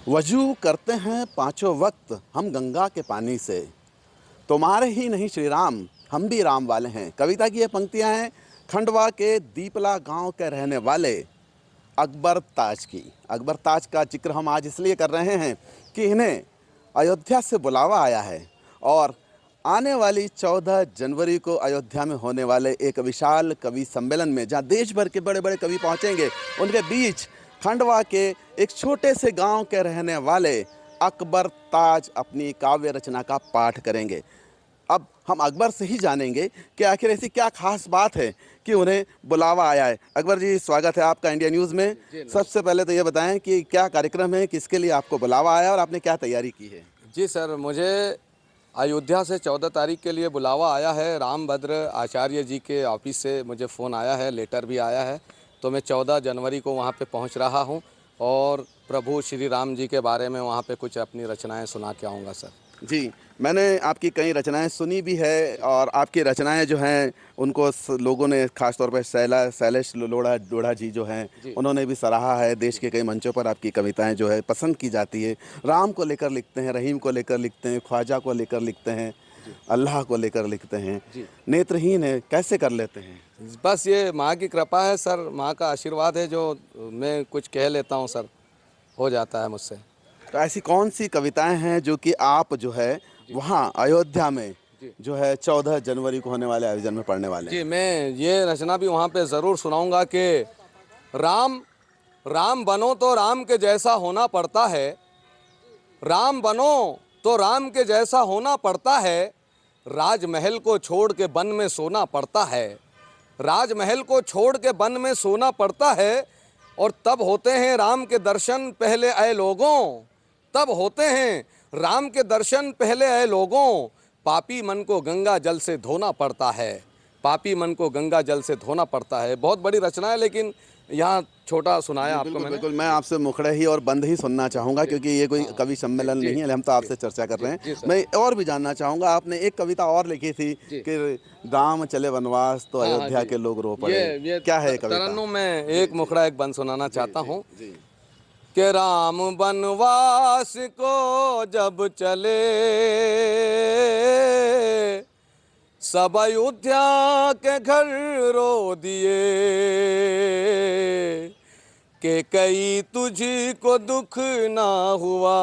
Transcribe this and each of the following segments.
वजू करते हैं पांचों वक्त हम गंगा के पानी से, तुम्हारे ही नहीं श्री राम हम भी राम वाले हैं। कविता की ये पंक्तियां हैं खंडवा के दीपला गांव के रहने वाले अकबर ताज की। अकबर ताज का जिक्र हम आज इसलिए कर रहे हैं कि इन्हें अयोध्या से बुलावा आया है और आने वाली 14 जनवरी को अयोध्या में होने वाले एक विशाल कवि सम्मेलन में, जहां देश भर के बड़े बड़े कवि पहुंचेंगे, उनके बीच खंडवा के एक छोटे से गांव के रहने वाले अकबर ताज अपनी काव्य रचना का पाठ करेंगे। अब हम अकबर से ही जानेंगे कि आखिर ऐसी क्या खास बात है कि उन्हें बुलावा आया है। अकबर जी, स्वागत है आपका इंडिया न्यूज़ में। सबसे पहले तो ये बताएं कि क्या कार्यक्रम है, किसके लिए आपको बुलावा आया और आपने क्या तैयारी की है। जी सर, मुझे अयोध्या से 14 तारीख के लिए बुलावा आया है। रामभद्र आचार्य जी के ऑफिस से मुझे फ़ोन आया है, लेटर भी आया है। तो मैं 14 जनवरी को वहाँ पे पहुँच रहा हूँ और प्रभु श्री राम जी के बारे में वहाँ पे कुछ अपनी रचनाएं सुना के आऊँगा सर। जी, मैंने आपकी कई रचनाएं सुनी भी है और आपकी रचनाएं जो हैं उनको लोगों ने, खास तौर पर शैलेश लोढ़ा जी जो हैं, उन्होंने भी सराहा है। देश के कई मंचों पर आपकी कविताएं जो है पसंद की जाती है। राम को लेकर लिखते हैं, रहीम को लेकर लिखते हैं, ख्वाजा को लेकर लिखते हैं, अल्लाह को लेकर लिखते हैं। नेत्रहीन है, कैसे कर लेते हैं? बस ये माँ की कृपा है सर, माँ का आशीर्वाद है, जो मैं कुछ कह लेता हूँ सर, हो जाता है मुझसे। तो ऐसी कौन सी कविताएं हैं जो कि आप जो है वहाँ अयोध्या में जो है 14 जनवरी को होने वाले आयोजन में पढ़ने वाले हैं? जी, मैं ये रचना भी वहाँ पे ज़रूर सुनाऊंगा कि राम राम बनो तो राम के जैसा होना पड़ता है, राम बनो तो राम के जैसा होना पड़ता है, राजमहल को छोड़ के वन में सोना पड़ता है, राजमहल को छोड़ के वन में सोना पड़ता है। और तब होते हैं राम के दर्शन पहले आए लोगों, तब होते हैं राम के दर्शन पहले आए लोगों, पापी मन को गंगा जल से धोना पड़ता है, पापी मन को गंगा जल से धोना पड़ता है। बहुत बड़ी रचना है, लेकिन यहाँ छोटा सुनाया आपको मैंने। बिल्कुल, मैं आपसे मुखड़े ही और बंद ही सुनना चाहूँगा, क्योंकि ये कोई कवि सम्मेलन नहीं है, हम तो आपसे चर्चा कर रहे हैं। मैं और भी जानना चाहूँगा, आपने एक कविता और लिखी थी कि राम चले वनवास तो अयोध्या के लोग रो पड़े। क्या है कविता? तरन्नुम में एक मुखड़ा एक बंद सुनाना चाहता हूँ कि राम वनवास को जब चले, सब अयोध्या के घर रो दिए, कि कई तुझको दुख ना हुआ,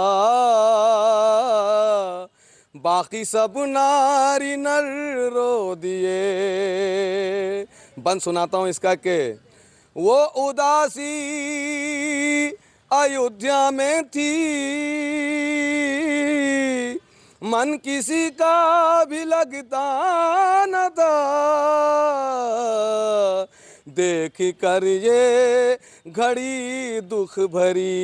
बाकी सब नारी नर रो दिए। बंद सुनाता हूँ इसका के वो उदासी अयोध्या में थी, मन किसी का भी लगता न था, देख कर ये घड़ी दुख भरी,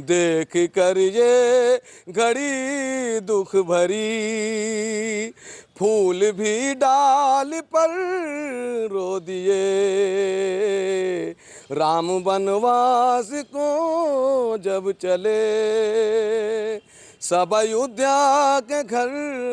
देख कर ये घड़ी दुख भरी, फूल भी डाल पर रो दिए, राम वनवास को जब चले, सब अयोध्या के घर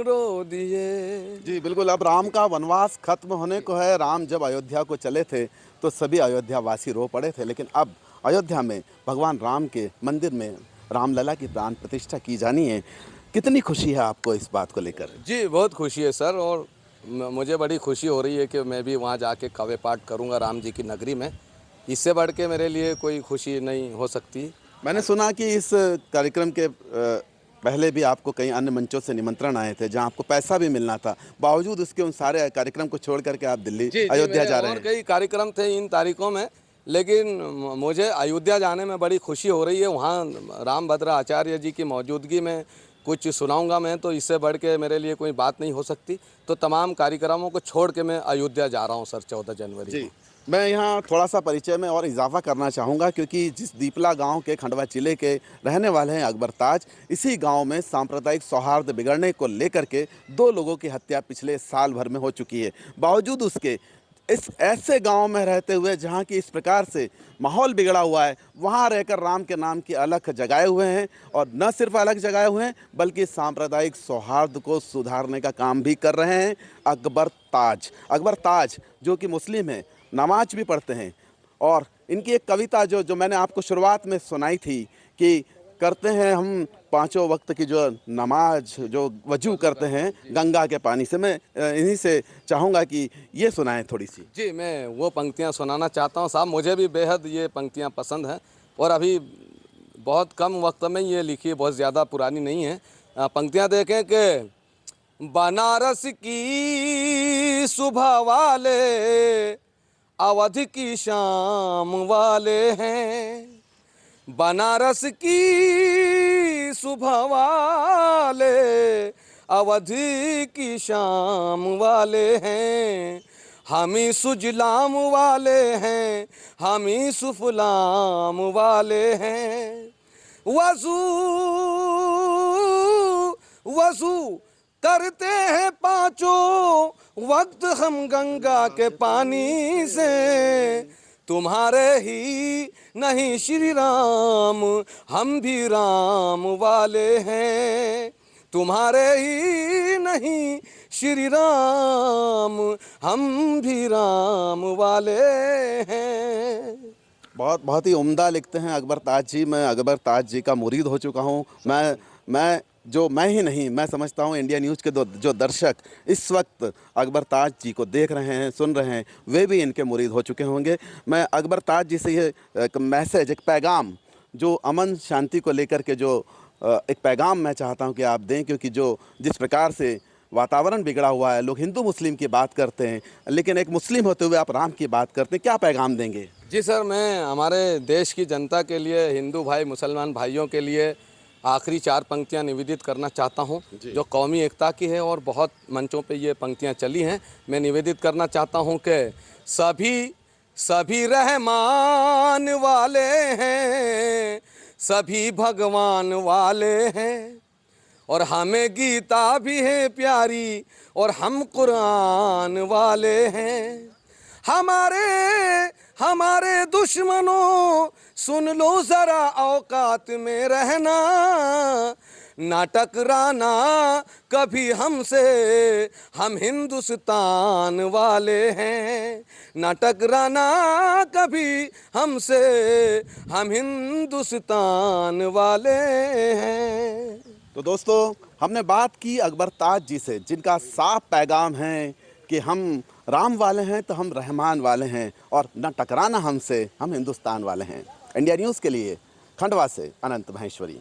रो दिए। जी बिल्कुल, अब राम का वनवास खत्म होने को है। राम जब अयोध्या को चले थे तो सभी अयोध्यावासी रो पड़े थे, लेकिन अब अयोध्या में भगवान राम के मंदिर में रामलला की प्राण प्रतिष्ठा की जानी है। कितनी खुशी है आपको इस बात को लेकर? जी बहुत खुशी है सर, और मुझे बड़ी खुशी हो रही है कि मैं भी वहाँ जाके काव्य पाठ करूँगा राम जी की नगरी में। इससे बढ़ के मेरे लिए कोई खुशी नहीं हो सकती। मैंने सुना कि इस कार्यक्रम के पहले भी आपको कई अन्य मंचों से निमंत्रण आए थे जहां आपको पैसा भी मिलना था, बावजूद उसके उन सारे कार्यक्रम को छोड़ करके आप दिल्ली अयोध्या जा रहे हैं। और कई कार्यक्रम थे इन तारीखों में, लेकिन मुझे अयोध्या जाने में बड़ी खुशी हो रही है। वहाँ रामभद्र आचार्य जी की मौजूदगी में कुछ सुनाऊंगा मैं, तो इससे बढ़ के मेरे लिए कोई बात नहीं हो सकती। तो तमाम कार्यक्रमों को छोड़ के मैं अयोध्या जा रहा हूँ सर 14 जनवरी जी। मैं यहाँ थोड़ा सा परिचय में और इजाफा करना चाहूँगा, क्योंकि जिस दीपला गांव के खंडवा जिले के रहने वाले हैं अकबर ताज, इसी गांव में सांप्रदायिक सौहार्द बिगड़ने को लेकर के 2 लोगों की हत्या पिछले साल भर में हो चुकी है। बावजूद उसके इस ऐसे गांव में रहते हुए जहां की इस प्रकार से माहौल बिगड़ा हुआ है, वहां रहकर राम के नाम की अलख जगाए हुए हैं, और न सिर्फ अलख जगाए हुए हैं बल्कि सांप्रदायिक सौहार्द को सुधारने का काम भी कर रहे हैं। अकबर ताज जो कि मुस्लिम हैं, नमाज भी पढ़ते हैं और इनकी एक कविता जो मैंने आपको शुरुआत में सुनाई थी कि करते हैं हम पांचों वक्त की जो नमाज जो वजू करते हैं गंगा के पानी से। मैं इन्हीं से चाहूँगा कि ये सुनाएं थोड़ी सी। जी, मैं वो पंक्तियाँ सुनाना चाहता हूँ साहब। मुझे भी बेहद ये पंक्तियाँ पसंद हैं और अभी बहुत कम वक्त में ये लिखी है, बहुत ज़्यादा पुरानी नहीं है। पंक्तियाँ देखें कि बनारस की सुबह वाले अवध की शाम वाले हैं, बनारस की सुबह वाले अवध की शाम वाले हैं, हम ही सुजलाम वाले हैं, हम ही सुफलाम वाले हैं। वज़ू वज़ू करते हैं पांचों वक्त हम गंगा के पानी से, तुम्हारे ही नहीं श्री राम हम भी राम वाले हैं, तुम्हारे ही नहीं श्री राम हम भी राम वाले हैं। बहुत ही उम्दा लिखते हैं अकबर ताज जी। मैं अकबर ताज जी का मुरीद हो चुका हूँ। मैं ही नहीं, मैं समझता हूँ इंडिया न्यूज़ के जो दर्शक इस वक्त अकबर ताज जी को देख रहे हैं, सुन रहे हैं, वे भी इनके मुरीद हो चुके होंगे। मैं अकबर ताज जी से ये एक मैसेज, एक पैगाम, जो अमन शांति को लेकर के जो एक पैगाम मैं चाहता हूँ कि आप दें, क्योंकि जिस प्रकार से वातावरण बिगड़ा हुआ है, लोग हिंदू मुस्लिम की बात करते हैं, लेकिन एक मुस्लिम होते हुए आप राम की बात करते हैं, क्या पैगाम देंगे? जी सर, मैं हमारे देश की जनता के लिए, हिंदू भाई मुसलमान भाइयों के लिए आखिरी 4 पंक्तियां निवेदित करना चाहता हूं, जो कौमी एकता की है और बहुत मंचों पे ये पंक्तियां चली हैं। मैं निवेदित करना चाहता हूं कि सभी रहमान वाले हैं, सभी भगवान वाले हैं, और हमें गीता भी है प्यारी और हम कुरान वाले हैं। हमारे दुश्मनों सुन लो ज़रा औकात में रहना, ना टकराना कभी हमसे, हम हिंदुस्तान वाले हैं, ना टकराना कभी हमसे, हम हिंदुस्तान वाले हैं। तो दोस्तों, हमने बात की अकबर ताज जी से, जिनका साफ पैगाम है कि हम राम वाले हैं तो हम रहमान वाले हैं, और न टकराना हमसे, हम हिंदुस्तान वाले हैं। इंडिया न्यूज़ के लिए खंडवा से अनंत महेश्वरी।